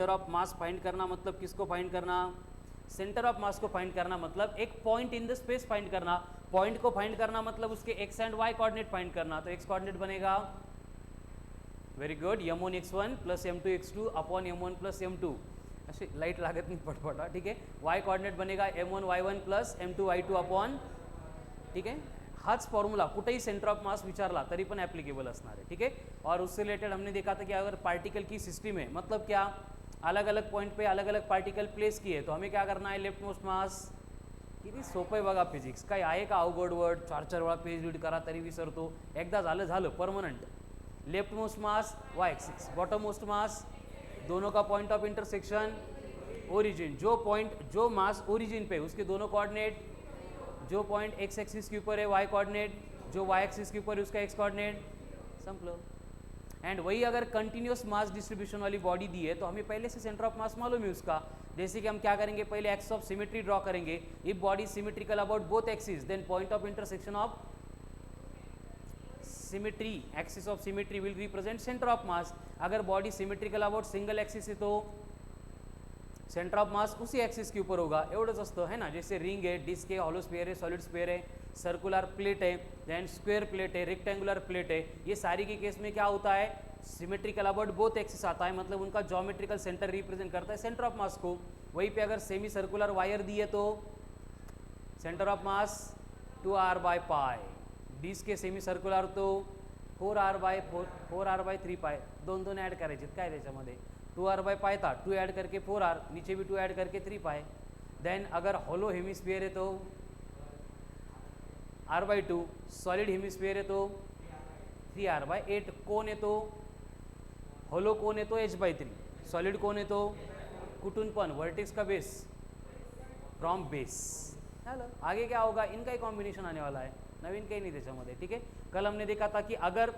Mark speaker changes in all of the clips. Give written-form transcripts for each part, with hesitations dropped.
Speaker 1: Centre of mass find करना मतलब किसको फाइंड करना? सेंटर ऑफ मास को फाइंड करना मतलब एक point in the space find करना। पॉइंट को फाइंड करना मतलब उसके X and Y coordinate find करना। तो एक्स कोऑर्डिनेट बनेगा, very good, m1 x1 plus m2 x2 upon m1 plus m2, अशी लाईट लागत नाही पटपटा, ठीक आहे. वाय कोऑर्डिनेट बनेगा m1 y1 plus m2 y2 upon, ठीक आहे. हाच फॉर्मूला कुठेही सेंटर ऑफ मास विचारला तरी पण ॲप्लिकेबल असणार है, ठीक है. और उससे रिलेटेड हमने देखा था कि अगर पार्टिकल की सिस्टम है, मतलब क्या, अलग अलग पॉइंट पे अलग अलग पार्टिकल प्लेस किए तो हमें क्या करना है, लेफ्ट मोस्ट मास. किती सोपं आहे बघा फिजिक्स, काही आहे का अवघड वर्ड, 4-4 वेळा पेज रीड करा तरी विसरतो. एकदा झालं झालं परमनंट. लेफ्ट मोस्ट मास वाई एक्सिस, बॉटम मोस्ट मास, दोनों का पॉइंट ऑफ इंटरसेक्शन ओरिजिन. जो पॉइंट, जो मास ओरिजिन पे उसके दोनों कोऑर्डिनेट, जो पॉइंट एक्स एक्सिस के ऊपर है वाई कोऑर्डिनेट, जो वाई एक्सिस के ऊपर है उसका एक्स कोऑर्डिनेट, संपलो. एंड वही अगर कंटिन्यूस मास डिस्ट्रीब्यूशन वाली बॉडी दी है तो हमें पहले से सेंटर ऑफ मास मालूम है उसका. जैसे कि हम क्या करेंगे, पहले एक्स ऑफ सिमेट्री ड्रॉ करेंगे. If body symmetrical about both axis then point of intersection of symmetry, axis of symmetry will represent centre of mass. अगर body symmetrical about single axis है तो सेंटर ऑफ मास उसी axis के ऊपर होगा. एवढंच असतं है ना. जैसे रिंग है, डिस्क है, हॉलो स्फीयर है, सॉलिड स्फीयर है, सर्कुलर प्लेट है, देन स्क्वायर प्लेट है, रेक्टेंगुलर प्लेट है, ये सारी के केस में क्या होता है, सिमेट्रिकल अबाउट बोथ एक्सिस आता है, मतलब उनका ज्योमेट्रिकल सेंटर रिप्रेजेंट करता है सेंटर ऑफ मास को. वहीं पे अगर सेमी सर्कुलर वायर दी है तो centre of mass 2r/π, disc के सेमी सर्कुलर तो 4r/3π, दोन दोन ॲड करायचे काय त्याच्यामध्ये, 2r/π था, 2 ऐड करके 4r, नीचे भी 2 ऐड करके 3π. देन अगर हॉलो हेमिस्फीयर है तो r/2, सॉलिड हेमिस्फीयर है तो 3r/8, कोन है तो हॉलो कोन है तो h/3, सॉलिड कोन है तो कुठून पण वर्टेक्स का बेस फ्रॉम बेस. चलो आगे क्या होगा, इनका ही कॉम्बिनेशन आने वाला है, नवीन काही नाही त्याच्यामध्ये, ठीक है. कल हमने देखा था कि अगर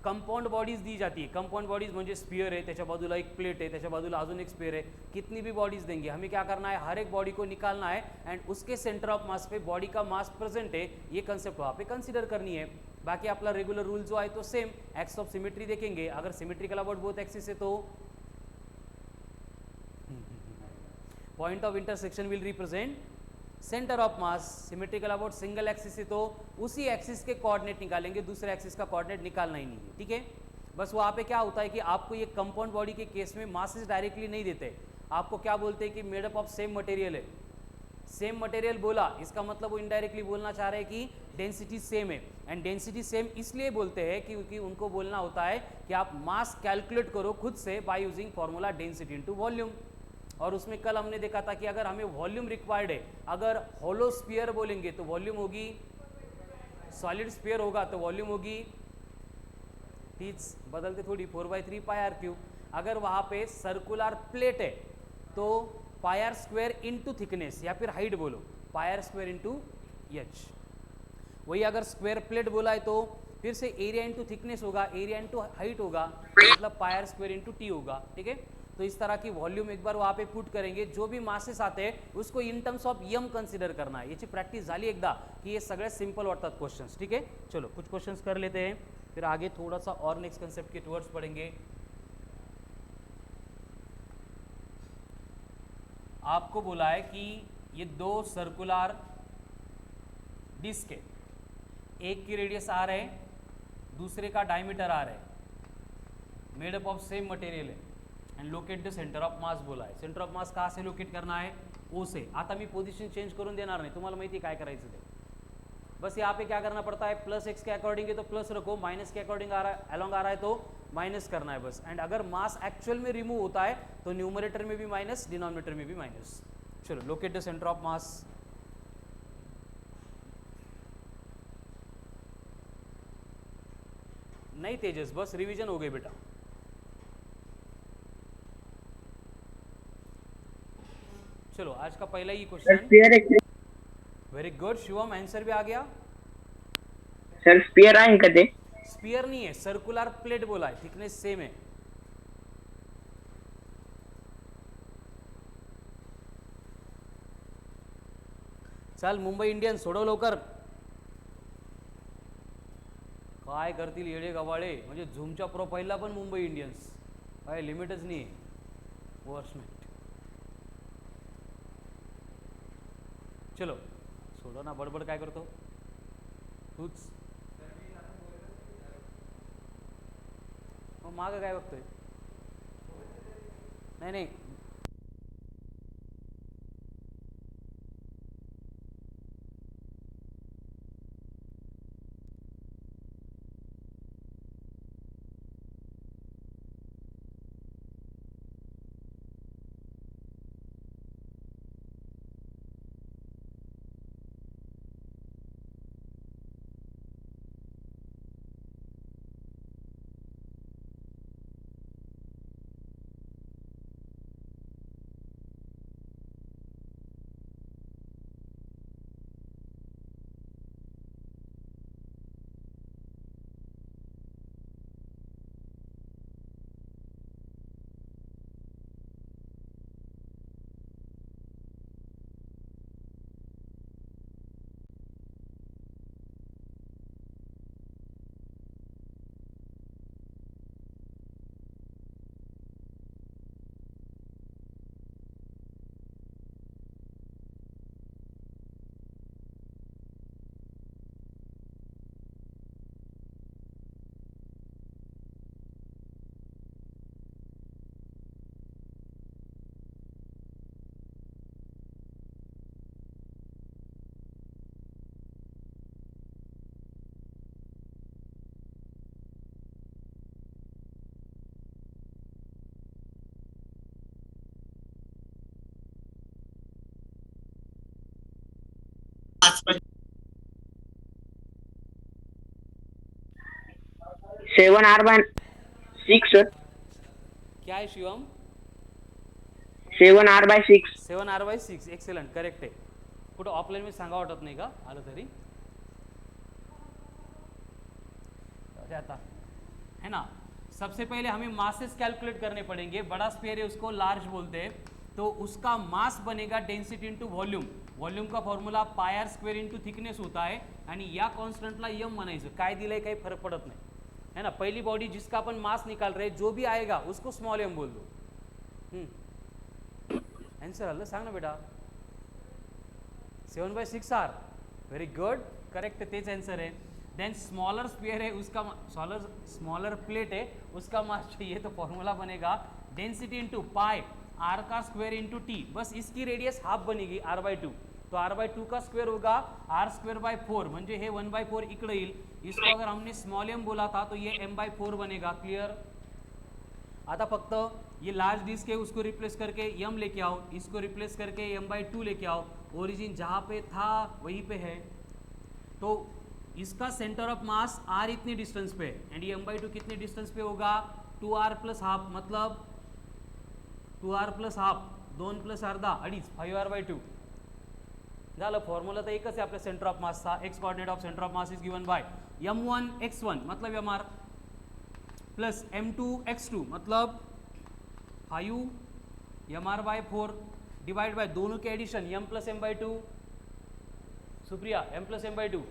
Speaker 1: कंपाउंड बॉडीज दी जाती है, कंपाउंड बॉडीज म्हणजे स्फीयर है, त्याच्या बाजूला एक प्लेट है, त्याच्या बाजूला अजून एक स्फीयर है, कितनी भी बॉडीज देंगे हमें क्या करना है, हर एक बॉडी को निकालना है एंड उसके सेंटर ऑफ मास पे बॉडी का मास प्रेजेंट है, ये कंसेप्ट वहाँ पे कंसिडर करनी है. बाकी आपला रेगुलर रूल जो है तो सेम, एक्स ऑफ सिमेट्री देखेंगे, अगर सिमेट्रिकल अबाउट बोथ एक्सिस है तो point of intersection will represent centre of mass. Symmetrical about single axis है तो उसी एक्सिस के कोऑर्डिनेट निकालेंगे, दूसरे एक्सिस का कोऑर्डिनेट निकालना ही नहीं है, ठीक है. बस वहाँ पे क्या होता है कि आपको ये कंपाउंड बॉडी के केस में मासेस डायरेक्टली नहीं देते, आपको क्या बोलते हैं कि made up of same material है. सेम मटेरियल बोला इसका मतलब वो इनडायरेक्टली बोलना चाह रहे हैं कि डेंसिटी सेम है. एंड डेंसिटी सेम इसलिए बोलते हैं क्योंकि उनको बोलना होता है कि आप मास कैलकुलेट करो खुद से by using formula density into volume. और उसमें कल हमने देखा था कि अगर हमें वॉल्यूम रिक्वायर्ड है, अगर होलो स्फीयर बोलेंगे तो वॉल्यूम होगी, सॉलिड स्फीयर होगा तो वॉल्यूम होगी, तीच बदलते थोड़ी, 4/3πr³. अगर वहाँ पे सर्कुलर प्लेट है तो πr² इंटू थिकनेस, या फिर हाइट बोलो πr² इंटू h. वही अगर स्क्वायर प्लेट बोला है तो फिर से एरिया इंटू थिकनेस होगा, एरिया इंटू हाइट होगा, मतलब πr² इंटू t होगा, ठीक है. तो इस तरह की वॉल्यूम एक बार वहाँ पे पुट करेंगे, जो भी मासेस आते हैं उसको इन टर्म्स ऑफ यम कंसिडर करना है. याची प्रॅक्टिस झाली एकदा की ये सगळे सिंपल वाटतात क्वेश्चंस, ठीक है. चलो कुछ क्वेश्चंस कर लेते हैं, फिर आगे थोड़ा सा और नेक्स्ट कंसेप्ट के टुवर्ड्स पढ़ेंगे. आपको बोला है कि ये दो सर्कुलर डिस्क है, एक की रेडियस आर है, दूसरे का डायमीटर आर है, made up of same material है and locate the centre of mass बोला है. सेंटर ऑफ मास कहाँ से लोकेट करना है, ओ से. आता मी पोजिशन चेंज करून देणार नाही, तुम्हाला माहिती काय करायचं ते. बस यहाँ पे क्या करना पड़ता है, प्लस एक्स के अकॉर्डिंग है तो प्लस रखो, माइनस के अकॉर्डिंग आ रहा है, अलॉन्ग आ रहा है तो माइनस करना है बस. एंड अगर मास एक्चुअल में रिमूव होता है तो न्यूमरेटर में भी माइनस, डिनोमिनेटर में भी माइनस. चलो लोकेट द सेंटर ऑफ मास. नहीं तेजस, बस रिवीजन हो गई बेटा. चलो आज का पहला ही question, very good Shivam, answer भी आ गया.
Speaker 2: सर स्फीयर आहे का ते?
Speaker 1: स्फीयर नहीं है, सर्कुलर प्लेट बोला है, थिकनेस सेम है. चल मुंबई इंडियन्स सोडव लवकर. काय करतील येडे गवाळे, म्हणजे झूमच्या प्रोफाईलला पण मुंबई इंडियन्स, काय लिमिटच नाही. Worst night. चलो सोडो ना, बडबड काय करतो तूच. मग मागं काय बघतोय? नाही नाही,
Speaker 2: seven R by six sir.
Speaker 1: क्या आहे शिवम?
Speaker 2: 7r/6.
Speaker 1: 7r/6. एक्सेलंट, करेक्ट आहे. कुठं ऑफलाईन मी सांगा वाटत नाही का आलं तरी आता है ना. सबसे पहले हमें मासेस कैलकुलेट करने पड़ेंगे. बड़ा स्फीयर है उसको लार्ज बोलते हैं, तो उसका मास बनेगा डेंसिटी इंटू वॉल्यूम. वॉल्यूम का formula pi square into thickness होता है आणि या कॉन्स्टंटला यम म्हणायचं. काय दिलंय काही फरक पडत नाही है ना. पहली बॉडी जिसका अपन मास निकाल रहे जो भी आएगा उसको स्मॉल एम बोल दो. आंसर आलं सांग ना बेटा. 7/6 आर. व्हेरी गुड, करेक्ट, तेच आंसर है. देन स्मॉलर स्फीयर है उसका स्मॉलर प्लेट है उसका मास चाहिए, तो फॉर्मूला बनेगा डेंसिटी इंटू पाई आर का स्क्वायर इंटू टी. बस इसकी रेडियस हाफ बनेगी r/2, तो r/2 का स्क्वायर होगा r²/4 म्हणजे हे 1/4 इकडे येईल. इसको अगर हमने स्मॉल एम बोला था तो ये m/4 बनेगा. क्लियर. आता फक्त ये लार्ज डिस्क है उसको रिप्लेस करके m लेके आओ, इसको रिप्लेस करके m/2 लेके आओ. ओरिजिन जहाँ पे था वहीं पे है, तो इसका सेंटर ऑफ मास r इतनी डिस्टेंस पे है एंड ये m/2 कितने डिस्टेंस पे होगा 2r + हाफ, मतलब 2r + हाफ 2 + अर्धा अडीच 5r/2 झालं. फॉर्म्युला तर एकच आहे आपल्या सेंटर ऑफ मासचा. X coordinate of centre of mass is given by m1 x1 मतलब mr प्लस m2 x2 मतलब 5 mr/4 डिवाइड बाय दोनों के addition m + m/2. Supriya m + m/2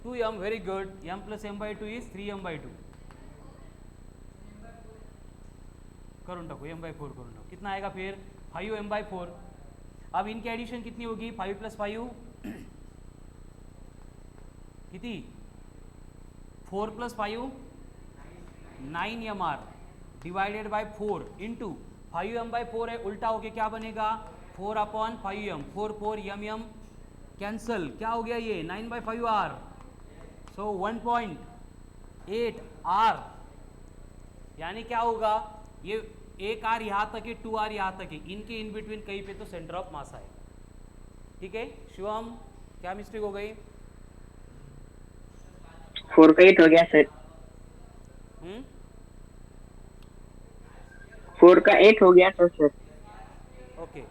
Speaker 1: 2m. Very good. m + m/2 is 3m/2. करून टाकू m/4 करून टाकू. कितना आएगा फिर 5m/4. अब इनकी एडिशन कितनी होगी 5 + 5 कितनी 4 + 5 9mr divided by 4 into 5m/4 है, उल्टा होके क्या बनेगा 4/5m. 4 4 m कैंसल, क्या हो गया ये 9/5r. सो 1.8 r, यानी क्या होगा ये 1 r यहाँ तक है 2 r यहाँ तक है, इनके इन बिटवीन कहीं पे तो सेंटर ऑफ मास है. ठीक है शिवम, क्या मिस्टेक हो गई?
Speaker 2: 4 का 8 हो गया सर. 4 का 8 हो गया था सर.
Speaker 1: ओके.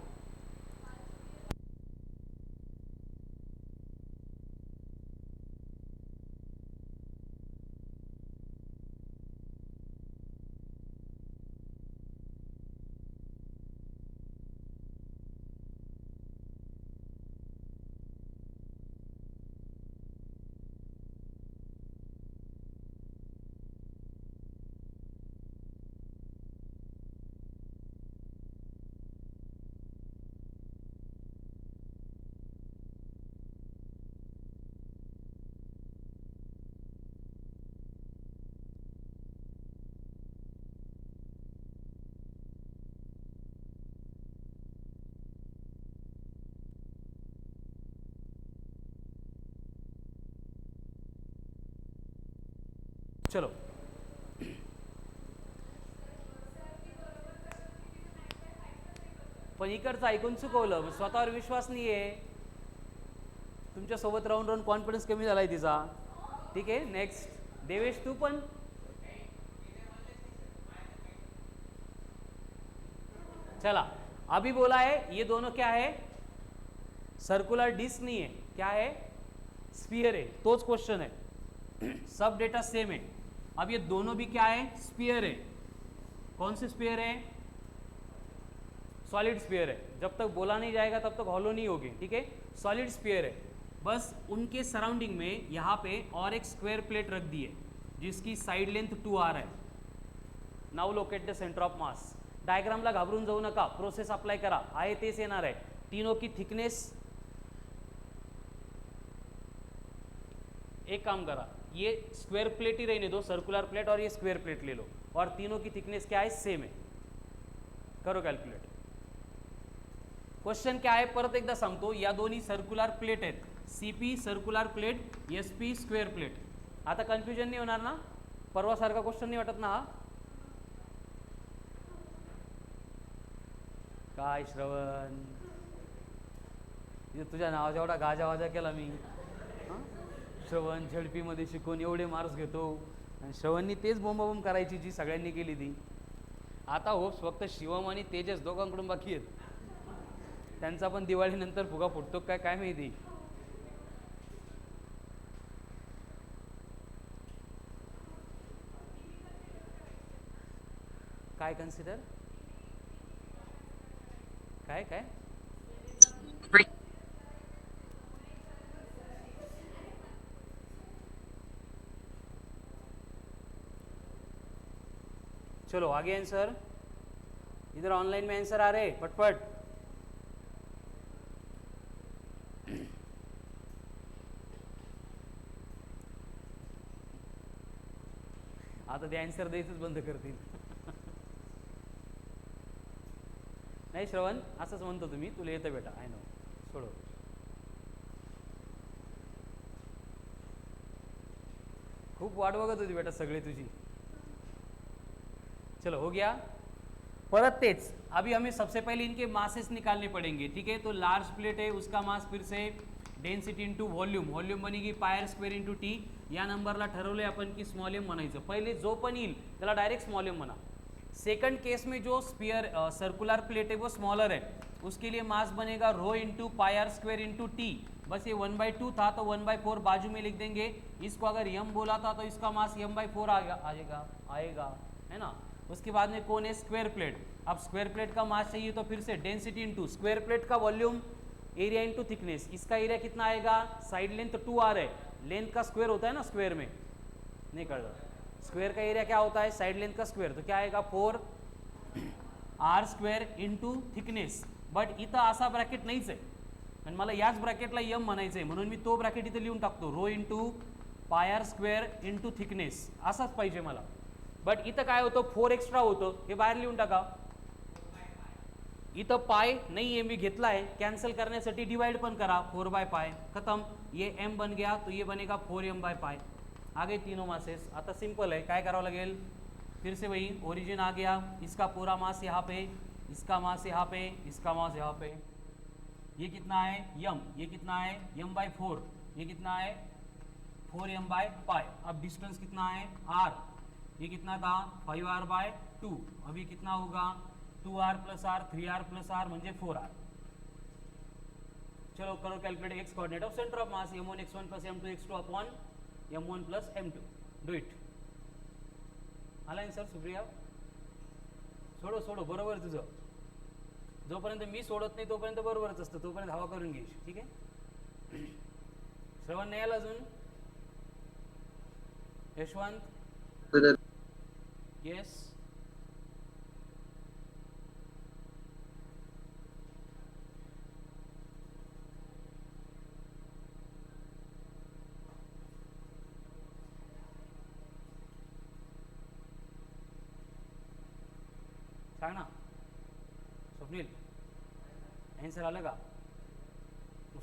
Speaker 1: चलो पण इकडचं ऐकून चुकवलं, स्वतःवर विश्वास नाही आहे, तुमच्यासोबत राहून राहून कॉन्फिडन्स कमी झालाय तिचा. ठीक आहे, नेक्स्ट देवेश तू पण. चला अभी बोला है ये दोनों क्या है, सर्कुलर डिस्क नहीं है, क्या है, स्फीयर है. तोच क्वेश्चन है, सब डेटा सेम है. अब ये दोनों भी क्या है, स्फीयर है. कौन से स्फीयर है, सॉलिड स्फीयर है. जब तक बोला नहीं जाएगा तब तक हॉलो नहीं होगी. ठीक है, सॉलिड स्फीयर है. बस उनके सराउंडिंग में यहाँ पे और एक स्क्वायर प्लेट रख दी है जिसकी साइड लेंथ 2r है. Now locate the centre of mass. डायग्रामला घाबरून जाऊ नका, प्रोसेस अप्लाय करा, आहे तेच येणार आहे. तीनों की थिकनेस, एक काम करा, ये स्क्वायर प्लेट ही रहने दो, सर्कुलर प्लेट, और ये स्क्वायर प्लेट ले लो, और तीनों की थिकनेस क्या है, सेम है. करो कैलकुलेट. क्वेश्चन क्या आहे परत एकदा सांगतो, या दोन्ही सर्कुलर प्लेट आहेत, CP circular plate, SP square plate. आता कन्फ्युजन नाही होणार ना, परवासारखा क्वेश्चन नाही वाटत ना हा. काय श्रवण, तुझ्या नावाचा एवढा गाजावाजा केला मी. श्रवण झडपी मध्ये शिकून एवढे मार्क्स घेतो, आणि श्रवणनी तेच बोंबाबोंब करायची जी सगळ्यांनी केली ती. आता होप्स फक्त शिवम आणि तेजस दोघांकडून बाकी आहेत. त्यांचा पण दिवाळीनंतर फुगा फुटतो काय काय माहिती. काय कन्सिडर, काय काय चलो आगे आंसर. इधर ऑनलाइन में आंसर आ रहे पटपट. आता ते आन्सर द्यायचंच बंद करतील. नाही श्रवण असंच म्हणतो तुम्ही, तुला येतं बेटा, आय नो. सोडो. खूप वाट बघत होती बेटा सगळे तुझी. चलो हो गया. परत तेच, अभी हमें सबसे पहले इनके मासेस निकालने पड़ेंगे. ठीक है, तो लार्ज प्लेट है उसका मास फिर से डेन्सिटी इंटू व्हॉल्यूम, व्हॉल्यूम बनेगी पायर स्क्वेअर इंटू टी. या नंबरला ठरवलंय आपण की स्मॉल एम म्हणायचं. पहिले जो पण येईल त्याला डायरेक्ट स्मॉल एम म्हणा. सेकंड केस में जो स्पीयर सर्कुलर प्लेट है वो स्मॉलर है, उसके लिए मास बनेगा rho into pi r square into T. बस ये 1/2 था तो 1/4 बाजू में लिख देंगे. इसको अगर यम बोला था तो इसका मास m/4 आएगा, है ना. उसके बाद में कौन है, स्क्वायर प्लेट. अब स्क्वायर प्लेट का मास चाहिए तो फिर से डेंसिटी इंटू स्क्वायर प्लेट का वॉल्यूम, एरिया इंटू थिकनेस. इसका एरिया कितना आएगा, साइड लेंथ 2r है, लेंथ का स्क्वायर होता है ना स्क्वायर में, नहीं कर रहा. स्क्वायर का एरिया क्या होता है, साइड लेंथ का स्क्वायर, तो क्या आएगा 4r square into thickness. But इथं असा ब्रॅकेट नाहीच आहे, आणि मला याच ब्रॅकेटला यम म्हणायचं आहे, म्हणून मी तो ब्रॅकेट इथं लिहून टाकतो, rho into pi r square into thickness, असाच पाहिजे मला. बट इथं काय होतं, 4 एक्स्ट्रा होतं, हे बाहेर लिहून टाका. इथं पाय नाही आहे, मी घेतला आहे, कॅन्सल करण्यासाठी डिवाइड पण करा, 4/पाय खत्म. ये m बन गया तो ये बनेगा 4m/पाय. आ गए तीनों मासेस. आता सिंपल है, काय करावं लागेल, फिर से वही ओरिजिन आ गया, इसका पूरा मास यहाँ पे, इसका मास यहाँ पे, इसका मास यहाँ पे. ये कितना है m, ये कितना है m/4, ये कितना है 4m/पाय. अब डिस्टेंस कितना है r, ये कितना था 5r/2. अभी कितना होगा 2r + r, 3r + r म्हणजे 4r. चलो करो calculate x coordinate of centre of mass m1 x1 + m2 x2 upon m1 + m2. Do it. आला सर सुप्रिया, सोडो बरोबर तुझं. जोपर्यंत मी सोडत नाही तोपर्यंत बरोबरच असतं, तोपर्यंत हवा करून घ्यायची. ठीक आहे, श्रवण नाही आला अजून. यशवंत, येस. सांग ना स्वप्नील, आन्सर आलं का,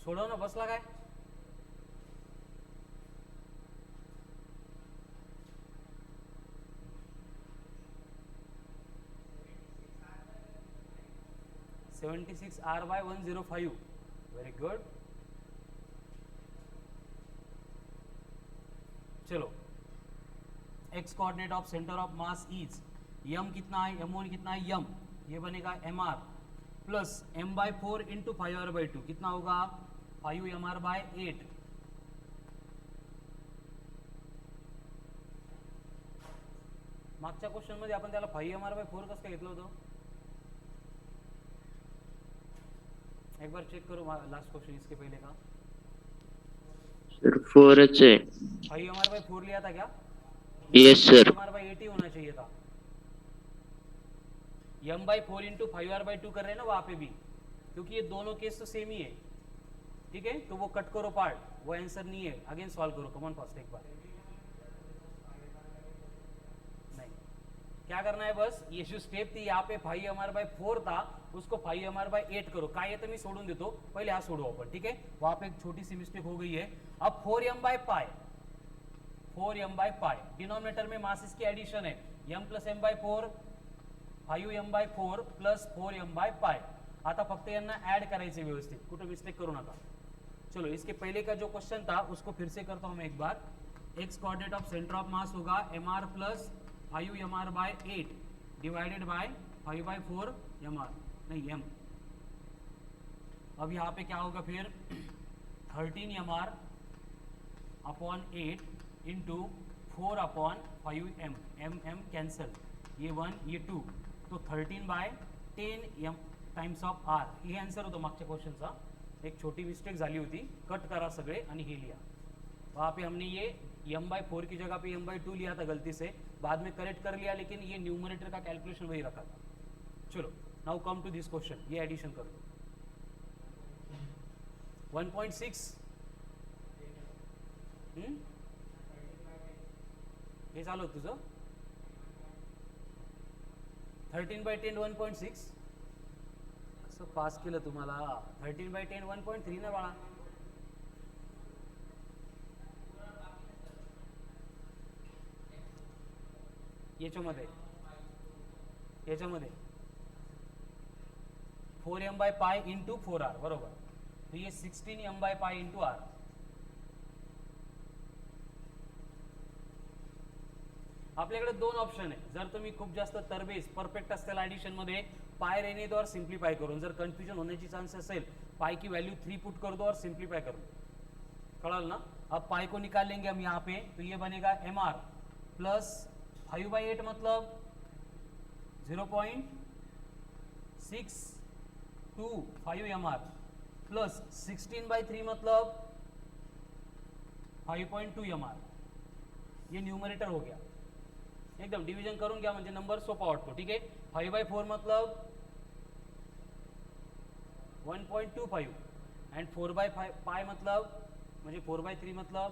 Speaker 1: सोडव ना, बसला काय. 76 r by 105. Very good. चलो, x coordinate of centre of mass is, M कितना है, m1 कितना है, यम, ये बनेगा mr plus m by 4 into 5r by 2 कितना होगा 5mr बाय 8. मागच्या क्वेश्चन मध्ये आपण त्याला 5mr बाय 4 कसं काय घेतलं होतं, एक बार चेक करो लास्ट क्वेश्चन इसके पहले का.
Speaker 3: सर 4 है.
Speaker 1: 5mr बाय 4 लिया था क्या?
Speaker 3: Yes sir.
Speaker 1: 5mr बाय 8 ही होना चाहिए था. m by 4 into 5r by 2 कर रहे हैं ना वहां पे भी, क्योंकि ये दोनों केस तो सेम ही है. ठीक है, तो वो कट करो पार्ट, वो आंसर नहीं है. अगेन सॉल्व करो, कमॉन फास्ट एक बार. नहीं, क्या करना है, बस ये जो स्टेप थी यहाँ पे 5mr बाय 4 था, उसको 5mr बाय 8 करो. काय येतं मी सोडून देतो, पहिले हा सोडू आपण. ठीक है, वहां पे एक छोटी सी मिस्टेक हो गई है. अब 4m by pi, 4m by pi, denominator में मासेस की एडिशन है, m plus m by 4, 5m by 4 plus 4m by pi. आता फक्त यांना ऐड करायचे व्यवस्थित, कुठे मिस्टेक करू नका. चलो, इसके पहले का जो क्वेश्चन था उसको फिर से करता हूं मैं एक बार. X coordinate of centre of mass होगा mr plus 5mr by 8 divided by 5 by 4 mr, नहीं m. अब यहाँ पे क्या होगा फिर 13mr upon 8 into 4 upon 5m, m cancel, ये 1 ये 2, तो 13 बाय 10 टाइम्स ऑफ r. हे आन्सर होतं मागच्या क्वेश्चनचा. एक छोटी मिस्टेक झाली होती, कट करा सगळे आणि हे लिया. वहाँ पे हमने ये m बाय 4 की जगह पे m बाय 2 लिया था गलती से, बाद में करेक्ट कर लिया, लेकिन ये न्यूमरेटर का कैलकुलेशन वही रखा था. चलो, now come to this question, ये एडिशन कर दो. 1.6 हे चालू होतं तुझं. 13 बाय 10 1.6 कसं पास केलं तुम्हाला. 13 बाय 10 1.3 ना बाळा. याच्यामध्ये 4m bye pi into 4r बरोबर, तो ये 16m bye pi into r. आपल्याकडे दोन ऑप्शन आहे. जर तुम्ही खूप जास्त तरबेज परफेक्ट असतील एडिशन मध्ये, पाय रहने दो और सिंप्लीफाई करो. जर कंफ्यूजन होने की चांस असेल, पाई की वैल्यू 3 पुट कर दो और सिंप्लीफाई कर दो. कळाल ना. अब पाई को निकाल लेंगे हम यहाँ पे, तो ये बनेगा mr प्लस 5 बाई 8 मतलब 0.625mr प्लस 16 बाई 3 मतलब 5.2mr. ये न्यूमरेटर हो गया. एकदम डिवीजन करून घ्या म्हणजे नंबर सोपा वाटतो. ठीक आहे, 5 बाय 4 मतलब 1.25 एंड 4 बाय पाई मतलब म्हणजे 4 बाय 3 मतलब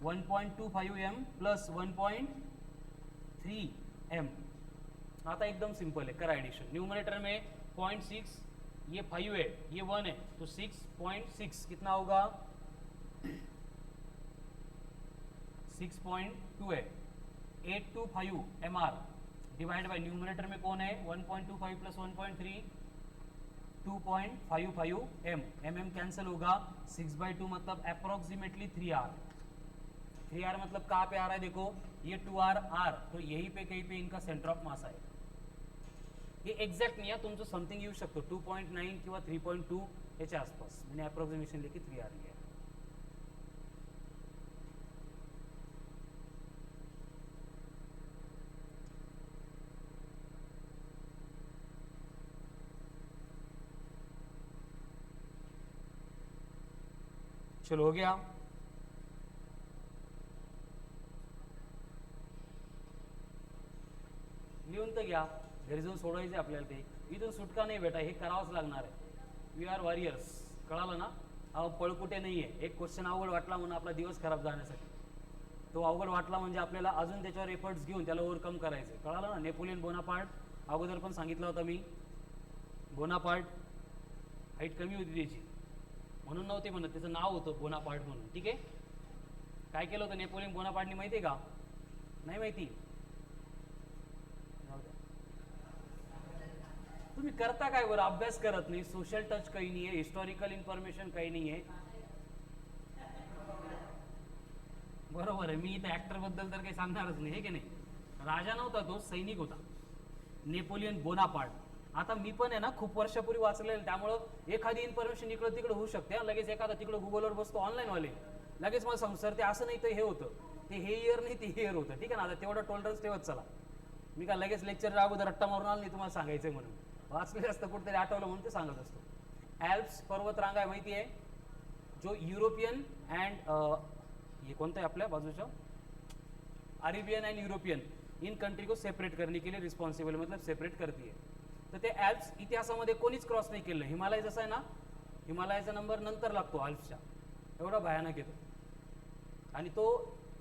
Speaker 1: 1.25m प्लस 1.3m. आता एकदम सिंपल है, करा एडिशन. न्यूमरेटर में 0.6, ये 5 है, ये 1 है, तो 6.6 कितना होगा 6.2 है. 825 mr डिवाइड बाय न्यूमरेटर में कौन है 1.25 प्लस 1.3 2.55 m. mm कैंसिल होगा. 6/2 मतलब अप्रोक्सीमेटली 3r. 3r मतलब कहाँ पे आ रहा है देखो, ये 2r r, तो यही पे कहीं पे इनका सेंटर ऑफ मास आहे. ये एक्झॅक्ट नाही आहे, तुमचं समथिंग येऊ शकतो 2.9 किंवा 3.2 याच्या आसपास, म्हणजे अप्रोक्सिमेशन लेके 3r लिया. चलो हो गया. लिहून तर घ्या, घरी जाऊन सोडवायचे आपल्याला. ते इथून सुटका नाही बेटा, हे करावंच लागणार आहे. वी आर वॉरियर्स, कळालं ना. अहो पळकुटे नाही आहे. एक क्वेश्चन अवघड वाटला म्हणून आपला दिवस खराब जाण्यासाठी, तो अवघड वाटला म्हणजे आपल्याला अजून त्याच्यावर एफर्ट्स घेऊन त्याला ओव्हरकम करायचं. कळालं ना. नेपोलियन बोनापार्ट अगोदर पण सांगितलं होतं मी. बोनापार्ट हाईट कमी होती त्याची, म्हणून नव्हते म्हणत, त्याचं नाव होतं बोनापार्ट म्हणून. ठीक आहे, काय केलं होतं नेपोलियन बोनापार्टनी माहिती आहे का? नाही माहिती. करता काय बरं, अभ्यास करत नाही, सोशल टच काही नाही आहे, हिस्टॉरिकल इन्फॉर्मेशन काही नाही आहे. बरोबर आहे, मी इथे ऍक्टर बद्दल तर काही सांगणारच नाही, हे की नाही. राजा नव्हता तो, सैनिक होता, नेपोलियन बोनापार्ट. आता मी पण आहे ना खूप वर्षापूर्वी वाचलेलं, त्यामुळं एखादी इन्फॉर्मेशन इकडं तिकडं होऊ शकते. लगेच एखादा तिकडं गुगलवर बसतो ऑनलाईनवाले, लगेच मला सांगू सर ते असं नाही, तर हे होतं, ते हे इयर नाही ते इयर होतं. ठीक आहे ना, आता तेवढं टॉलरन्स ठेवत चला. मी का लगेच लेक्चरच्या अगोदर रट्टा मारून आलो नाही तुम्हाला सांगायचंय म्हणून, वाचलेलं असतं कुठेतरी आठवलं म्हणून ते सांगत असतो. ॲल्प्स पर्वतरांगा आहे माहिती आहे, जो युरोपियन अँड हे कोणतं आहे आपल्या बाजूच्या, Arabian and European in country को सेपरेट करने के लिए रिस्पॉन्सिबल, मतलब सेपरेट करती है. तर ते ॲल्प्स इतिहासामध्ये कोणीच क्रॉस नाही केलं. हिमालय जसं आहे ना, हिमालयाचा नंबर नंतर लागतो अल्प्सच्या, एवढा भयानक येतो. आणि तो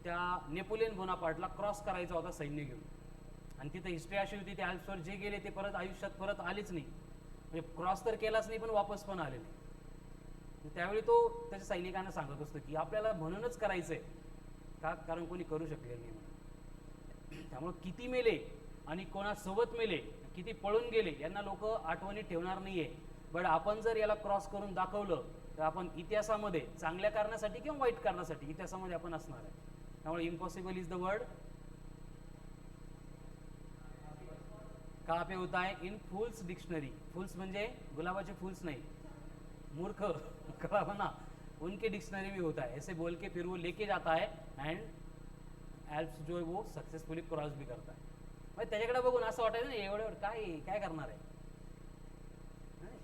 Speaker 1: त्या नेपोलियन बोनापार्टला क्रॉस करायचा होता सैन्य घेऊन, आणि तिथं हिस्ट्री अशी होती, ते अल्प्सवर जे गेले ते परत आयुष्यात परत आलेच नाही, म्हणजे क्रॉस तर केलाच नाही पण वापस पण आले नाही. त्यावेळी तो त्याच्या सैनिकांना सांगत असतो की आपल्याला म्हणूनच करायचंय का, कारण कोणी करू शकलेलं नाही म्हणून. त्यामुळे किती मेले आणि कोणासोबत मेले, किती पळून गेले, यांना लोक आठवणी ठेवणार नाहीये. बट आपण जर याला क्रॉस करून दाखवलं तर आपण इतिहासामध्ये चांगल्या कारणासाठी किंवा वाईट कारणासाठी इतिहासामध्ये आपण असणार आहे. त्यामुळे इम्पॉसिबल इज द वर्ड कहाँ पे होता है, इन फूल्स डिक्शनरी. फूल्स म्हणजे गुलाबाचे फूल्स नाही, मूर्ख कळा ना, उनके डिक्शनरी में होता है. ऐसे बोल के फिर वो लेके जाता है एंड एल्प्स जो है वो सक्सेसफुली क्रॉस भी करता है. मग त्याच्याकडे बघून असं वाटायचं ना एवढं काय करणार आहे.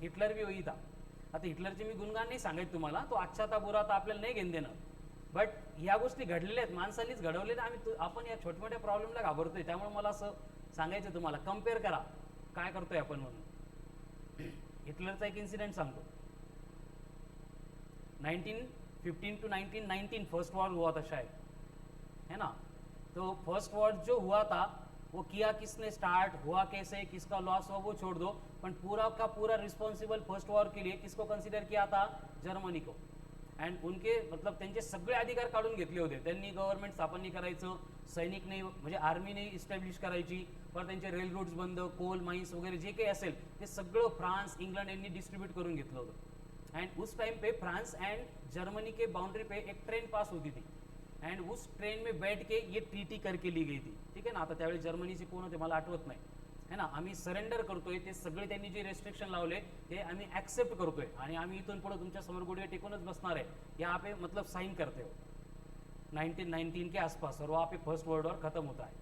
Speaker 1: हिटलर भी होई था. आता हिटलरचे मी गुणगान नाही सांगायचं तुम्हाला, तो अच्छा था बुरा था आपल्याला नाही घेऊन देणं, बट ह्या गोष्टी घडलेल्या आहेत, माणसांनीच घडवलेल्या. आपण या छोट्या मोठ्या प्रॉब्लेमला घाबरतोय. त्यामुळे मला असं सांगायचं तुम्हाला, कम्पेअर करा काय करतोय आपण म्हणून. हिटलरचा एक इन्सिडेंट सांगतो. 1915 to 1919 फर्स्ट वॉर हुआ था शायद, है ना. तो फर्स्ट वॉर जो हुआ था वो किया किसने स्टार्ट, हुआ कैसे, किसका लॉस हुआ वो छोड़ दो, पण पूरा का पूरा रिस्पॉन्सिबल फर्स्ट वॉर के लिए किसको कंसिडर किया था, जर्मनी को. अँड उनके मतलब त्यांचे सगळे अधिकार काढून घेतले होते. त्यांनी गव्हर्नमेंट स्थापन नाही करायचं, सैनिक नाही म्हणजे आर्मी नाही इस्टॅब्लिश करायची, पण त्यांचे रेल रूट्स बंद, कोल माइन्स वगैरे जे काही असेल ते सगळं फ्रान्स इंग्लंड यांनी डिस्ट्रीब्यूट करून घेतलं होतं. एंड उस टाइम पे फ्रांस एंड जर्मनी के बाउंड्री पे एक ट्रेन पास होती थी, एंड उस ट्रेन में बैठ के ये ट्रीटी करके ली गई थी. ठीक आहे ना. आता त्यावेळी जर्मनीचे कोण होते मला आठवत नाही, है ना. आम्ही सरेंडर करतोय, ते सगळे त्यांनी जे रेस्ट्रिक्शन लावले ते आम्ही ॲक्सेप्ट करतोय, आणि आम्ही इथून पुढे तुमच्या समोर गुडघे टेकूनच बसणार आहे, यहाँ पे मतलब साइन करते हो. 1919 के आसपास और वहाँ पे फर्स्ट वर्ल्ड वॉर खत्म होता है.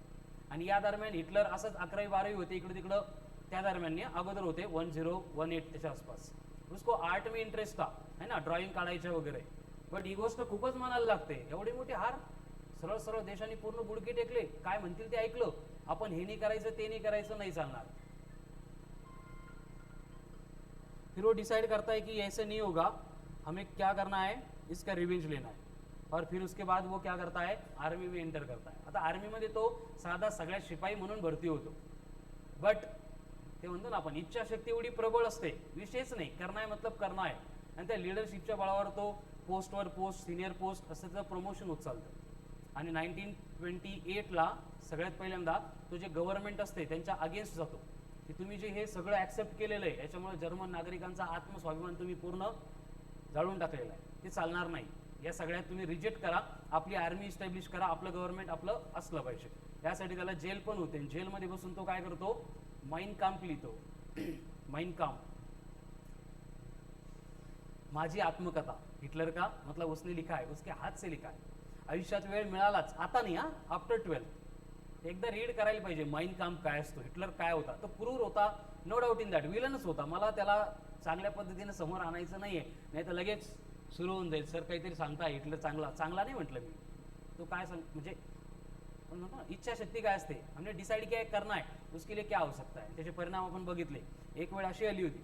Speaker 1: आणि या दरम्यान हिटलर असंच 11वी-12वी होते इकडे तिकडं, त्या दरम्यान अगोदर होते 1018 त्याच्या आसपास. उसको आर्ट में इंटरेस्ट था, है ना, ड्रॉइंग काढायचे वगैरे. बट ही गोष्ट खूपच मनाला लागते. एवढी मोठी हार, सरळ सरळ देशाने पूर्ण बुडके टेकले, काय म्हणतील ते ऐकलं, आपण हे नाही करायचं ते नाही करायचं, नाही चालणार. फिर वो डिसाइड करता है कि ऐसे नहीं होगा, हमें क्या करना है, इसका रिवेंज लेना है. और फिर उसके बाद वो क्या करता है, आर्मी में एंटर करता है. आता आर्मीमध्ये तो साधा सगळ्यात शिपाई म्हणून भरती होतो, बट ते म्हणतो ना आपण, इच्छाशक्ती एवढी प्रबळ असते, विषयच नाही, करना आहे मतलब करना आहे. आणि त्या लिडरशिपच्या बळावर तो पोस्टवर पोस्ट, सिनियर पोस्ट असं त्याचं प्रमोशन होत चालतं. आणि 1928ला सगळ्यात पहिल्यांदा तो जे गव्हर्नमेंट असते त्यांच्या अगेन्स्ट जातो, की तुम्ही जे हे सगळं ॲक्सेप्ट केलेलं आहे याच्यामुळे जर्मन नागरिकांचा आत्मस्वाभिमान तुम्ही पूर्ण जाळून टाकलेला आहे, ते चालणार नाही. या सगळ्यात तुम्ही रिजेक्ट करा, आपली आर्मी इस्टॅब्लिश करा, आपलं गव्हर्नमेंट आपलं असलं पाहिजे. यासाठी त्याला जेल पण होते. जेलमध्ये बसून तो काय करतो, माइन काम्प लिहितो. माइन काम्प, माझी आत्मकथा. हिटलर का मतलब उसने लिखा है, उसके हाथ से लिखा है. आयुष्यात वेळ मिळालाच, आता नाही, आफ्टर 12 एकदा रीड करायला पाहिजे माइन काम्प काय असतो, हिटलर काय होता. तो क्रूर होता, नो डाऊट इन दॅट, विलनच होता. मला त्याला चांगल्या पद्धतीने समोर आणायचं नाहीये, नाही तर लगेच सुरू होऊन जाईल, सर काहीतरी सांगताय हिटलर चांगला नाही म्हटलं मी. तो काय सांग म्हणजे इच्छाशक्ती काय असते, हमने डिसाइड किया करना है, उसके लिए क्या हो सकता है, त्याचे परिणाम आपण बघितले. एक वेळ अशी आली होती,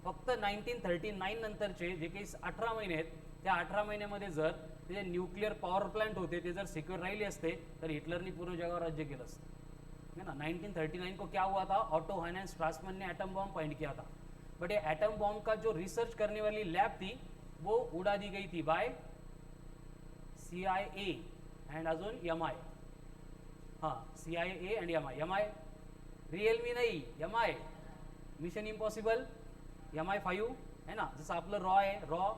Speaker 1: फक्त 1939 नंतरचे जे काही 18 महिने आहेत, त्या 18 महिन्यामध्ये जर ते न्यूक्लिअर पॉवर प्लांट होते ते जर सिक्युअर राहिले असते तर हिटलरनी पूर्ण जगावर राज्य केलं असतं, है ना. 1939 को क्या हुआ था, ऑटो हाइन स्ट्रासमैन ने एटम बॉम्ब फाइंड किया था, बट ये एटम बॉम्ब का जो रिसर्च करने वाली लैब थी वो उड़ा दी गई थी बाय CIA एंड अजून MI. हाँ, CIA and MI. MI Realme नहीं, MI. मिशन इम्पॉसिबल MI5 है ना, जसं आपलं रॉ आहे, रॉ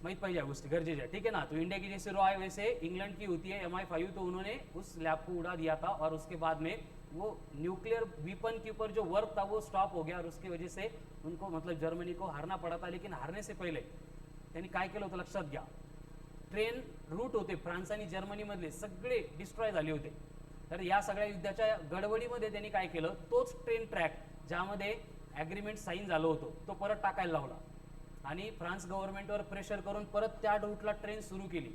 Speaker 1: माहित पाहिजे या गोष्टी गरजेच्या, ठीक है ना। तो इंडिया की जैसे रॉ है वैसे इंग्लैंड की होती है MI5, तो उन्होंने उस लैब को उड़ा दिया था और उसके बाद में वो न्यूक्लियर वीपन के ऊपर जो वर्क था वो स्टॉप हो गया और उसकी वजह से उनको मतलब जर्मनी को हारना पड़ा था। लेकिन हारने से पहिले त्यांनी काय केलं होतं लक्षात घ्या, ट्रेन रूट होते फ्रान्स आणि जर्मनीमधले सगळे डिस्ट्रॉय झाले होते। तर या सगळ्या युद्धाच्या गडबडीमध्ये त्यांनी काय केलं, तोच ट्रेन ट्रॅक ज्यामध्ये ॲग्रीमेंट साईन झालं होतं तो परत टाकायला लावला आणि फ्रान्स गव्हर्नमेंटवर प्रेशर करून परत त्या रूटला ट्रेन सुरू केली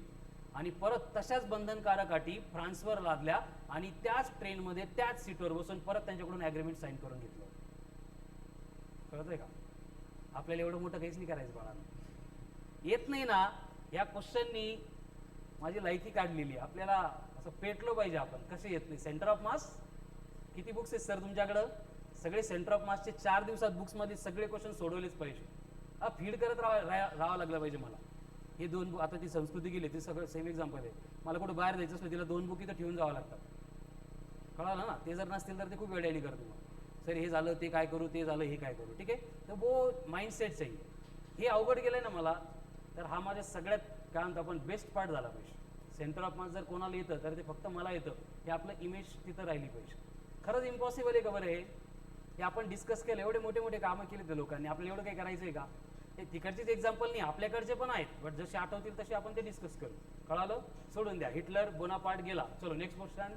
Speaker 1: आणि परत तशाच बंधनकारक अटी फ्रान्सवर लादल्या आणि त्याच ट्रेनमध्ये त्याच सीटवर बसून परत त्यांच्याकडून ॲग्रीमेंट साईन करून घेतलं। कळत आहे का? आपल्याला एवढं मोठं काहीच नाही करायचं बाळांनो, येत नाही ना। या क्वेश्चननी माझी लायकी काढलेली आहे, आपल्याला असं पेटलो पाहिजे आपण, कसे येत नाही। सेंटर ऑफ मास किती बुक्स आहेत सर तुमच्याकडं? सगळे सेंटर ऑफ मासचे 4 दिवसात बुक्समध्ये सगळे क्वेश्चन सोडवलेच पाहिजे। फीड करत राहावं लागलं पाहिजे मला। हे 2 बुक, आता ती संस्कृती गेली, ते सगळं सेम एक्झाम्पल आहे। मला कुठं बाहेर जायचं असलं तिला 2 बुक इथं ठेवून जावं लागतात, कळालं ना। ते जर नसतील तर ते खूप वेळेली करतो मग, सर हे झालं ते काय करू, ते झालं हे काय करू, ठीक आहे। तर वो माइंडसेट आहे, हे अवघड गेलं ना मला, तर हा माझ्या सगळ्यात काय म्हणतो आपण बेस्ट पार्ट झाला पाहिजे। सेंटर ऑफ मास जर कोणाला येतं तर ते फक्त मला येतं, हे आपलं इमेज तिथं राहिली पाहिजे। खरंच इम्पॉसिबल आहे का बरं हे आपण डिस्कस केलं, एवढे मोठे मोठे कामं केले ते लोकांनी, आपल्याला एवढं काही करायचं आहे का? हे तिकडचेच एक्झाम्पल नाही, आपल्याकडचे पण आहेत, बट जसे आठवतील तसे आपण ते डिस्कस करू, कळालं? सोडून द्या, हिटलर बोनापार्ट गेला। चलो next question,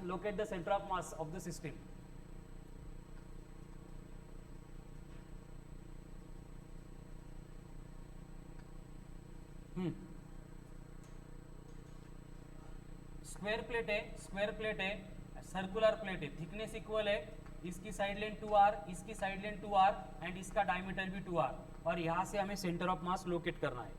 Speaker 1: locate the centre of mass of the system. Square plate है, स्क्वायर प्लेट है, सर्कुलर प्लेट है, थिकनेस इक्वल है, इसकी साइड लेंथ 2r, इसकी साइड लेंथ 2r एंड इसका डायमीटर भी 2r, और यहां से हमें सेंटर ऑफ मास लोकेट करना है।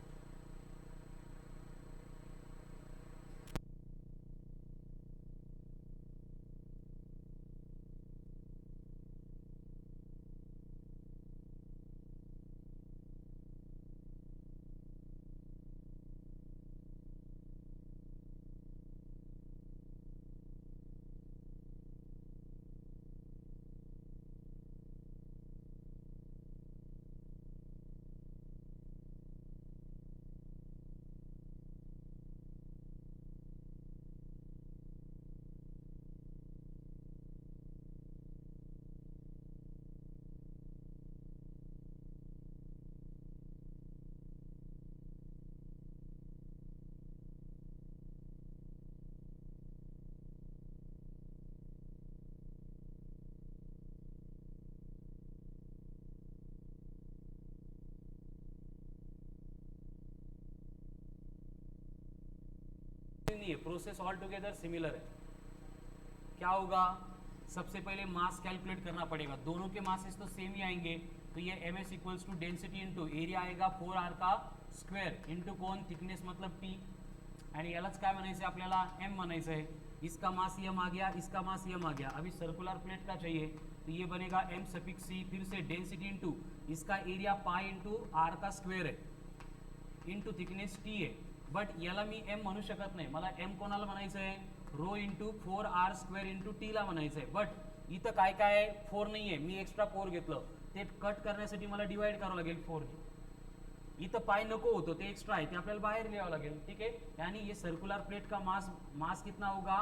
Speaker 1: नहीं है, प्रोसेस ऑल टुगेदर सिमिलर है। क्या होगा, सबसे पहले मास कैलकुलेट करना पड़ेगा, दोनों के मासेस तो सेम ही आएंगे, तो ये ms equals to density into area आएगा 4r का स्क्वेअर इंटू कोण थिकनेस मतलब t, आणि यालाच काय म्हणायचं आपल्याला m म्हणायचं है। इसका मास m आ गया, इसका मास m आ गया। अभी सर्कुलर प्लेट का चाहिए तो ये बनेगा m सफिक्स c, फिर से डेंसिटी इंटू इसका एरिया पाई इंटू r का स्क्वेअर है इंटू थिकनेस t है, बट याला मी m म्हणू शकत नाही, मला m कोणाला म्हणायचं आहे, rho into 4r square into t ला म्हणायचं आहे। बट इथं काय काय आहे, 4 नाही आहे, मी एक्स्ट्रा 4 घेतलं, ते कट करण्यासाठी मला डिवाइड करावं लागेल 4 ने। इथं पाय नको होतो, ते एक्स्ट्रा आहे, ते आपल्याला बाहेर लिहावं लागेल, ठीक है। यानी ये सर्कुलर प्लेट का मास कितना होगा,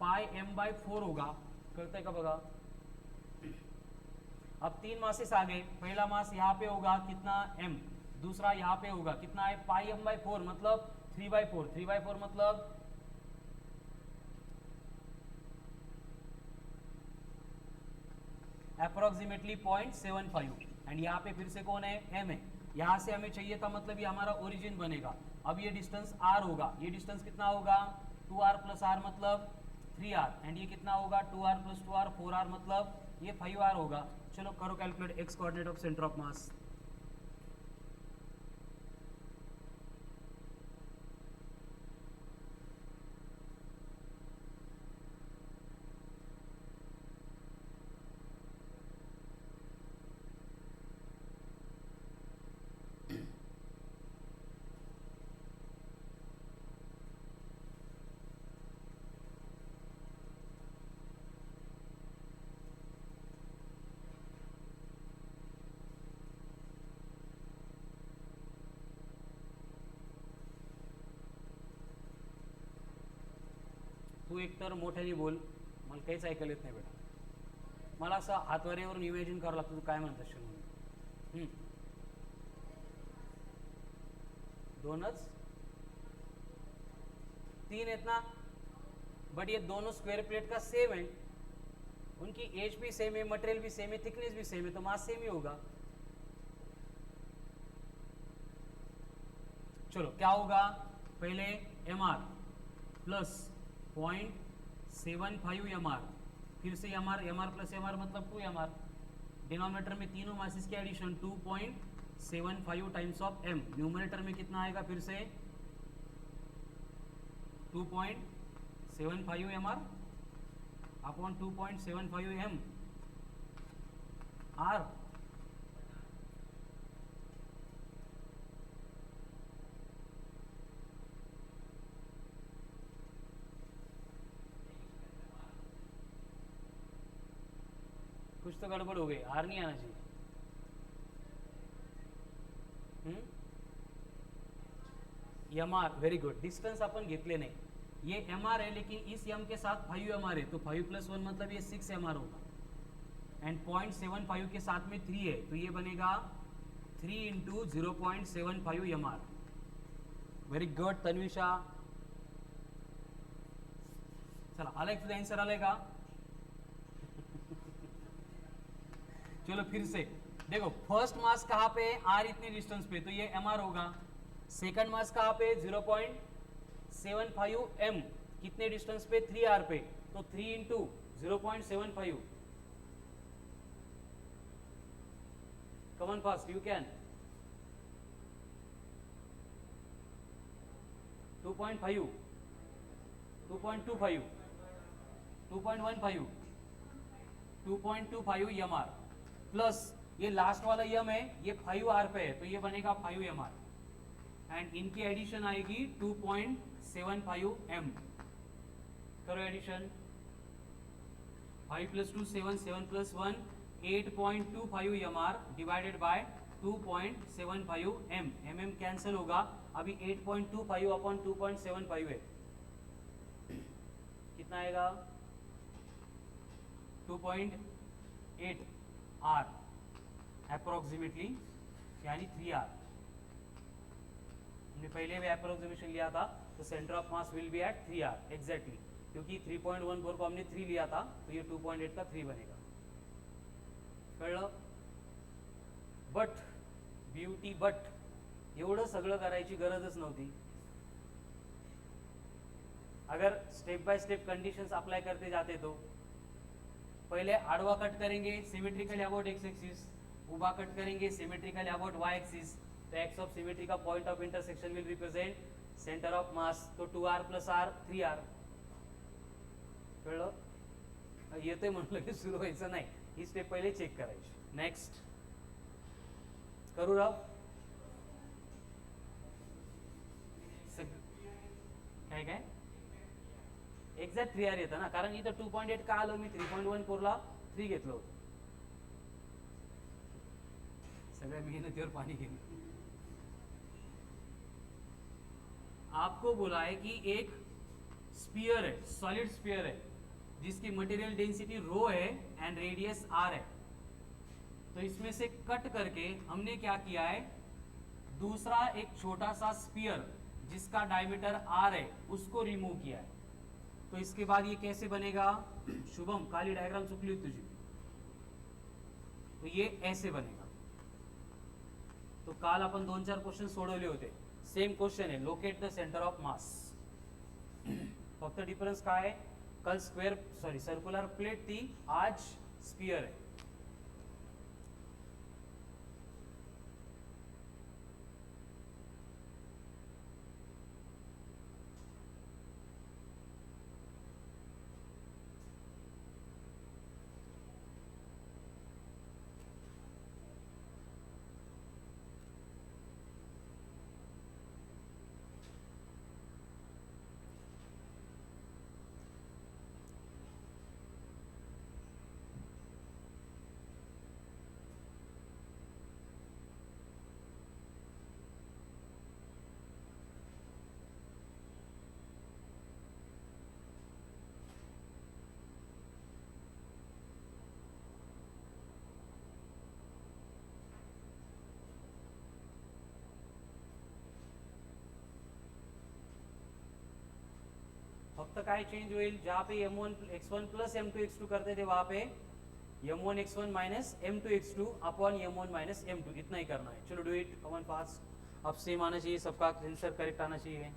Speaker 1: पाई m/4 होगा, कळतंय का बघा। अब 3 मासेस आ गए, पहला मास यहाँ पे होगा कितना m, दूसरा यहाँ पे होगा कितना है पाई m/4 मतलब 3/4, 3/4 मतलब अप्रोक्सीमेटली 0.75, एंड यहाँ पे फिर से कौन है, m है। यहाँ से हमें चाहिए था मतलब ये हमारा ओरिजिन बनेगा। अब ये डिस्टेंस r होगा, ये डिस्टेंस कितना होगा 2r प्लस r मतलब 3r, एंड ये कितना होगा 2r प्लस 2r 4r मतलब ये 5r होगा। चलो करो calculate x coordinate of centre of मास। तू एकतर मोठ्याने बोल, मला काहीच ऐकायला येत नाही बेटा. मला असं हातवाऱ्यावरून इमॅजिन करावं लागतं तू काय म्हणत असशील म्हणून. दोनच 3 आहेत ना, बट ये दोनों स्क्वायर प्लेट का सेम है, उनकी एज भी सेम है, मटेरियल भी सेम है, थिकनेस भी सेम है, तो मास सेम ही होगा. चलो क्या होगा, पहले mr प्लस 0.75 mr, फिर से mr प्लस mr मतलब 2mr, डिनोमिनेटर में तीनों मासेस के addition 2.75 times of m, numerator में कितना आएगा फिर से 2.75 mr अपॉन 2.75 m r. कुछ तो गड़बड़ हो गई, आर नहीं आना चाहिए. M R, very good. Distance अपन घेतले नाही, ये एम आर है लेकिन इस एम के साथ 5 एम आर है, तो 5 + 1 मतलब ये 6 एम आर होगा. एंड 0.75 के साथ में 3 है, तो ये बनेगा 3 × 0.75 M R. Very good Tanvisha. चला आलाय तुझा आंसर आलाय का. चलो फिर से देखो, फर्स्ट मास कहाँ पे, आर इतने डिस्टेंस पे, तो ये एम आर होगा. सेकंड मास कहाँ पे, 0.75 m, कितने डिस्टेंस पे, 3r पे, तो 3 × 0.75. Come on fast, you can. 2.5, 2.25, 2.15, 2.25 mr plus ये लास्ट वाला यम है, ये 5r पे है, तो ये बनेगा 5 mr. एंड इनकी एडिशन आएगी 2.75 m. करो addition. 5 + 2 7, 7 + 1 8.25 mr divided by 2.75 m. mm cancel होगा. अभी 8.25 अपॉन 2.75 है, कितना आएगा 2.8 r अप्रोक्सीमेटली, यानी 3r. हमने पहले भी अप्रोक्सीमेशन लिया था, तो centre of mass will be at 3r exactly, क्योंकि 3.14 को हमने 3 लिया था, तो ये 2.8 का 3 बनेगा. कळलं. बट ब्युटी, बट एवढं सगळं करायची गरजच नव्हती. अगर step by step conditions apply करते जाते तो पहले आड़वा कट करेंगे सिमेट्रिकल अबाउट एक्स एक्सिस, उबा कट करेंगे सिमेट्रिकल अबाउट वाई एक्सिस, तो एक्स ऑफ सिमेट्री का point of intersection will represent centre of मास, तो 2r + r 3r. कळलं. येतोय म्हणलं की सुरू व्हायचं नाही, ही स्टेप पहिले चेक करायची. नेक्स्ट करू राव. काय काय एक्झॅक्ट 3r येतं ना, कारण इथं 2.8 का आलं, मी 3.14 ला 3 घेतलं होतं. सगळ्या मेहनतीवर पाणी गेलं. आपको बोला है कि एक स्फीयर है, सॉलिड स्फीयर है, जिसकी मटेरियल डेंसिटी रो है एंड रेडियस r है. तो इसमें से कट करके हमने क्या किया है, दूसरा एक छोटा सा स्फीयर जिसका डायमीटर r है उसको रिमूव किया है. तो इसके बाद ये कैसे बनेगा, शुभम काली डायग्राम चुकली होती तुझी, तो ये ऐसे बनेगा. तो काल अपन 2-4 क्वेश्चन सोडवले होते, सेम क्वेश्चन है, लोकेट द सेंटर ऑफ मास. फक्त डिफरन्स काय आहे, कल सर्कुलर प्लेट थी, आज स्फीयर है. काय चेंज होईल, जहाँ पे m1 x1 plus m2 x2 करते थे वहां पे m1 x1 minus m2 x2 upon m1 minus m2, इतना ही करना है। चलो डू इट, कमन फास्ट। अब सेम आना चाहिए सबका, आंसर करेक्ट आना चाहिए।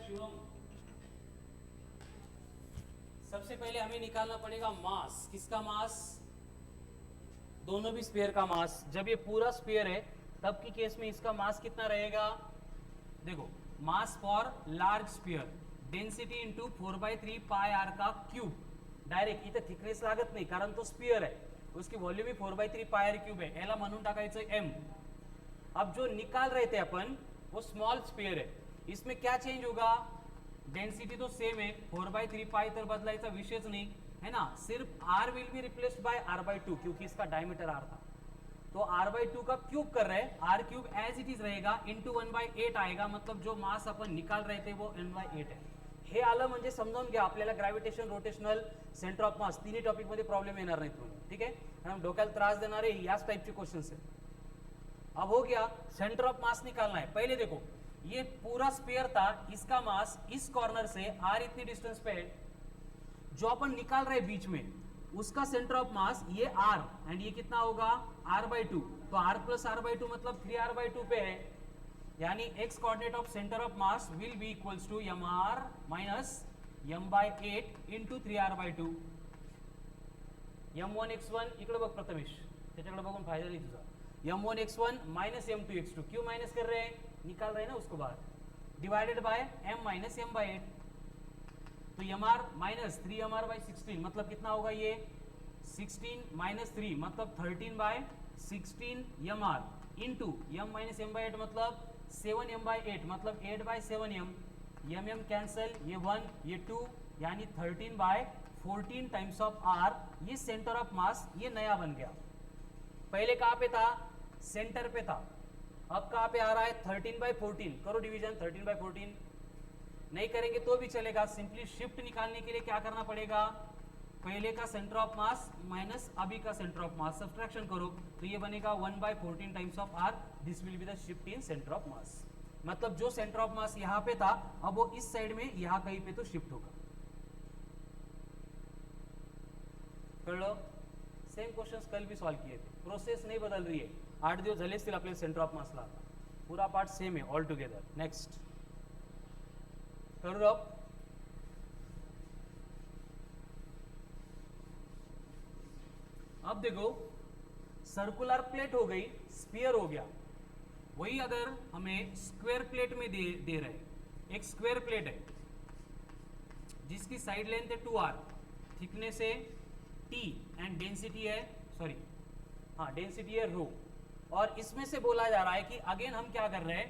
Speaker 1: शिवम, सबसे पहले हमें निकालना पड़ेगा मास। किसका मास? दोनों भी स्फीयर का मास। जब ये पूरा स्फीयर है तब की केस में इसका मास कितना रहेगा? देखो, mass for large sphere density into 4/3 pi r का क्यूब। डायरेक्ट इथं थिकनेस लागत नाही कारण तो स्फीयर है, उसकी वॉल्यूम भी 4/3 पाई आर क्यूब है, याला म्हणून टाकायचं एम। अब जो निकाल रहे थे अपन वो स्मॉल स्फीयर है, इसमें क्या चेंज होगा? डेंसिटी तो सेम है, 4/3 पाई तर बदलायचा विषयच नहीं है ना, सिर्फ r will be replaced by r/2 क्योंकि इसका डायमीटर r था, तो r/2 का क्यूब कर रहे हैं, r cube as it is रहेगा इंटू 1/8 आएगा, मतलब जो मास अपन निकाल रहे थे वो 1/8 है। हे आलं म्हणजे समजावून घ्या, आपल्याला ग्रॅव्हिटेशन, रोटेशनल, सेंटर ऑफ मास तिन्ही टॉपिक मध्ये प्रॉब्लेम येणार नाहीत म्हणून, ठीक आहे? कारण डोक्याला त्रास देणारे याच टाइपचे क्वेश्चन्स आहेत। अब हो गया, सेंटर ऑफ मास निकालना है। पहले देखो ये पूरा स्फीयर था, इसका मास इस कॉर्नर से r इतनी डिस्टेंस पे है, जो अपन निकाल रहे बीच में उसका सेंटर ऑफ मास ये r एंड ये कितना होगा r/2, तो r प्लस r/2 मतलब 3r/2 पे है, यानी x coordinate of centre of mass will be equals to mr minus m/8 into 3r/2. m1 x1 इकडे बघ प्रथमेश, त्याच्याकडे बघून फायदा नाही तुझा. m1 x1 minus m2 x2, क्यों माइनस कर रहे हैं, निकाल रहे हैं ना उसको बाहर, divided by m minus m/8, तो mr माइनस 3mr/16 मतलब कितना होगा ये 16 माइनस 3 मतलब 13/16 mr into m minus m/8 मतलब 7m/8 मतलब 8/7m, m कैंसल, ये 1 ये 2 यानी 13/14 टाइम्स ऑफ r. ये सेंटर ऑफ मास ये नया बन गया, पहले कहाँ पे था सेंटर पे था, अब कहाँ पे आ रहा है 13/14. करो डिवीजन 13/14, नहीं करेंगे तो भी चलेगा, सिंपली शिफ्ट निकालने के लिए क्या करना पड़ेगा, पहले का सेंटर ऑफ मास माइनस अभी का सेंटर ऑफ मास, सब्ट्रैक्शन करो तो ये बनेगा 1/14 times of r. This will be the shift in centre of मास, मतलब जो सेंटर ऑफ मास यहाँ पे था अब वो इस साइड में यहाँ कहीं पे तो शिफ्ट होगा. कळलं, सेम क्वेश्चंस कल भी सॉल्व किए थे, प्रोसेस नहीं बदल रही है, 8 दिवस झाले असतील आपल्याला सेंटर ऑफ मासला, पूरा पार्ट सेम है ऑल टुगेदर. नेक्स्ट करू राव, अब देखो सर्कुलर प्लेट हो गई, स्फीयर हो गया, वही अगर हमें स्क्वायर प्लेट में दे रहे, एक स्क्वायर प्लेट है जिसकी साइड लेंथ है 2r, थिकनेस है t एंड डेंसिटी है डेंसिटी है रो, और इसमें से बोला जा रहा है कि अगेन हम क्या कर रहे हैं,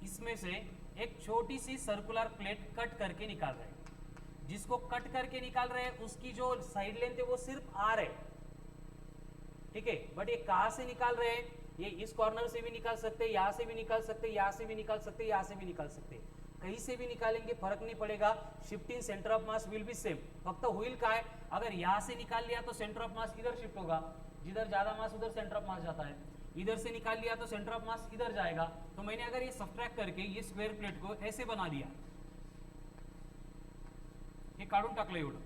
Speaker 1: इसमें से एक छोटी सी सर्कुलर प्लेट कट करके निकाल रहे हैं, जिसको कट करके निकाल रहे हैं उसकी जो साइड लेंथ है वो सिर्फ r है, ठीक है, बट ये कहां से निकाल रहे हैं, ये इस कॉर्नर से भी निकाल सकते हैं, यहां से भी निकाल सकते हैं, यहां से भी निकाल सकते हैं, यहां से भी निकाल सकते हैं, कहीं से भी निकालेंगे फर्क नहीं पड़ेगा, shift in centre of mass will B same. फक्त होईल काय, अगर यहां से निकाल लिया तो सेंटर ऑफ मास इधर शिफ्ट होगा, जिधर ज्यादा मास उधर सेंटर ऑफ मास जाता है, इधर से निकाल लिया तो सेंटर ऑफ मास इधर जाएगा. तो मैंने अगर ये सब्ट्रैक्ट करके ये स्क्वायर प्लेट को ऐसे बना दिया, हे काढून टाकलं एवढं.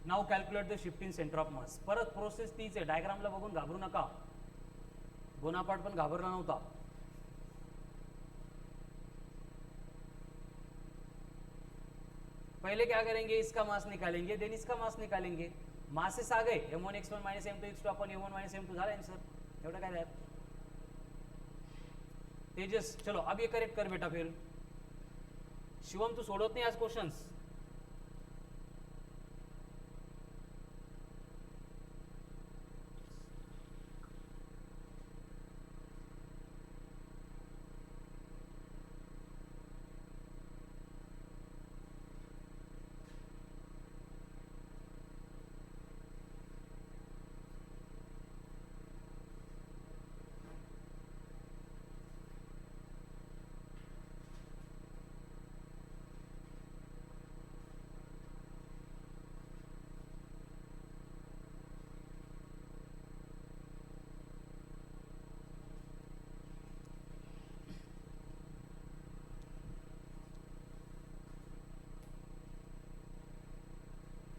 Speaker 1: Now calculate the shift in centre of मास. परत प्रोसेस तीच आहे, डायग्रामला बघून घाबरू नका, बोनापार्ट पण घाबरला नव्हता. पहले क्या करेंगे, इसका मास निकालेंगे, देन इसका मास निकालेंगे. मासेस आ गए, m1 x1 minus m2 x2 अपन m1 माइनस m2 झाला आंसर. एवढं काय त्यात तेजस, चलो अब ये करेक्ट कर बेटा. फिर शिवम तू सोडत नाही आज क्वेश्चंस,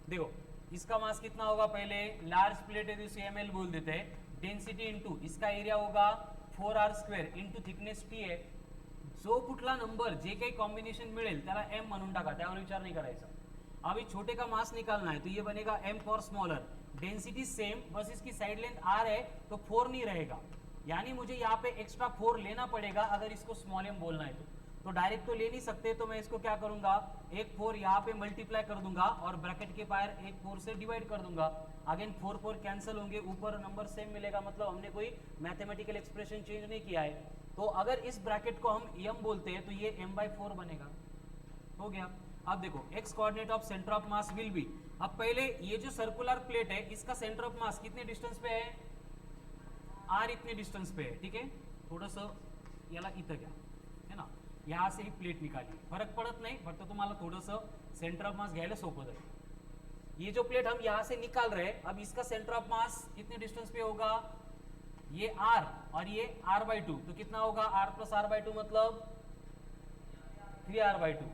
Speaker 1: देखो इसका मास कितना होगा, पहले लार्ज प्लेट है तो इसे ml बोल देते हैं, डेंसिटी इंटू इसका एरिया होगा 4r² इंटू थिकनेस t है. जो कुठला नंबर जे काही कॉम्बिनेशन मिळेल त्याला m म्हणून टाका, त्यावर विचार नहीं करायचा. अभी छोटे का मास निकालना है तो ये बनेगा m for smaller, density same, बस इसकी साइड लेंथ r है तो 4 नहीं रहेगा, यानी मुझे यहाँ पे एक्स्ट्रा 4 लेना पड़ेगा अगर इसको स्मॉल m बोलना है तो डायरेक्ट तो ले नहीं सकते, तो मैं इसको क्या करूंगा, एक 4 यहाँ पे मल्टीप्लाई कर दूंगा और ब्रैकेट के बाहर एक 4 से डिवाइड कर दूंगा. अगेन 4 कैंसिल होंगे, ऊपर नंबर सेम मिलेगा, मतलब हमने कोई मैथमेटिकल एक्सप्रेशन चेंज नहीं किया है. तो अगर इस ब्रैकेट को हम m बोलते हैं तो ये m/4 बनेगा. हो गया. अब देखो x coordinate of centre of mass will B, अब पहले ये जो सर्कुलर प्लेट है इसका सेंटर ऑफ मास कितने डिस्टेंस पे है, r इतने डिस्टेंस पे है, ठीक है. थोडस याला इथं घ्या, है ना, यहाँ से ही प्लेट निकाली, फरक पड़त नहीं, फक्त तुम्हाला थोडंसं सेंटर ऑफ मास घ्यायला सोपं जाईल. ये जो प्लेट हम यहाँ से निकाल रहे हैं, अब इसका सेंटर ऑफ मास कितने डिस्टेंस पे होगा, ये r और ये r/2, तो कितना होगा r प्लस r/2 मतलब 3r/2।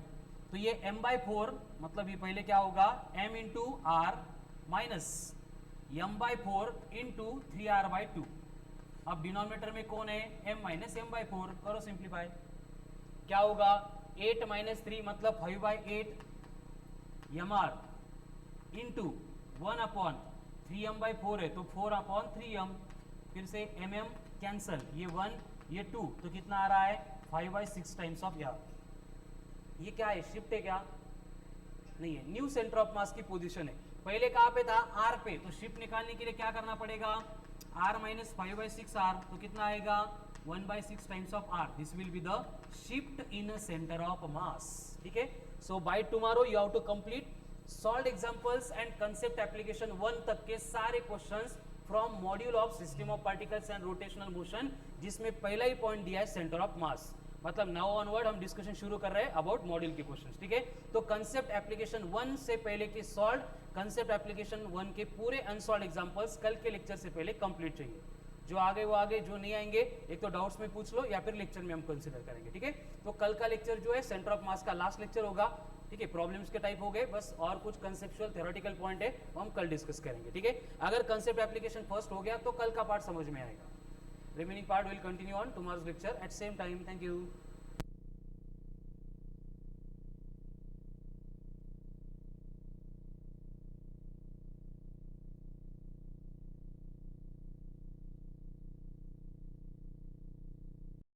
Speaker 1: तो ये m/4 मतलब ये पहले क्या होगा m into r minus m/4 into 3r/2। अब डिनोमिनेटर में कौन है m माइनस m/4, करो सिंप्लीफाई, क्या होगा 8 माइनस 3 मतलब 5/8 mr इंटू 1/3m/4 है तो 4/3m, फिर से mm कैंसल, ये 1 ये 2, तो कितना आ रहा है 5/6 टाइम्स ऑफ यार। ये क्या है शिफ्ट है क्या नहीं है, न्यू सेंटर ऑफ मास की पोजीशन है। पहले कहाँ पे था r पे, तो शिफ्ट निकालने के लिए क्या करना पड़ेगा r माइनस 5/6r, तो कितना आएगा 1/6 times of r। This will be the shift in centre of mass. ठीक है, so by tomorrow you have to complete solve examples and concept application 1 तक के सारे questions from module of system of particles and rotational motion, जिसमें पहला ही point दिया है centre of मास। मतलब नाउ ऑनवर्ड हम डिस्कशन शुरू कर रहे हैं अबाउट मॉड्यूल के क्वेश्चंस। ठीक है, तो कंसेप्ट एप्लीकेशन 1 से पहले के सॉल्व कंसेप्ट एप्लीकेशन 1 के पूरे अनसॉल्व एग्जांपल्स कल के लेक्चर से पहले कंप्लीट चाहिए। जो आगे वो आगे, जो नहीं आएंगे एक तो डाउट्स में पूछ लो या फिर लेक्चर में हम कंसिडर करेंगे। ठीक है, तो कल का लेक्चर जो है सेंटर ऑफ मास का लास्ट लेक्चर होगा। ठीक है, प्रॉब्लम्स के टाइप हो गए बस, और कुछ कंसेप्चुअल थ्योरेटिकल पॉइंट है वो हम कल डिस्कस करेंगे। ठीक है, अगर कंसेप्ट एप्लीकेशन फर्स्ट हो गया तो कल का पार्ट समझ में आएगा। Remaining part will continue on tomorrow's lecture at same time. Thank you.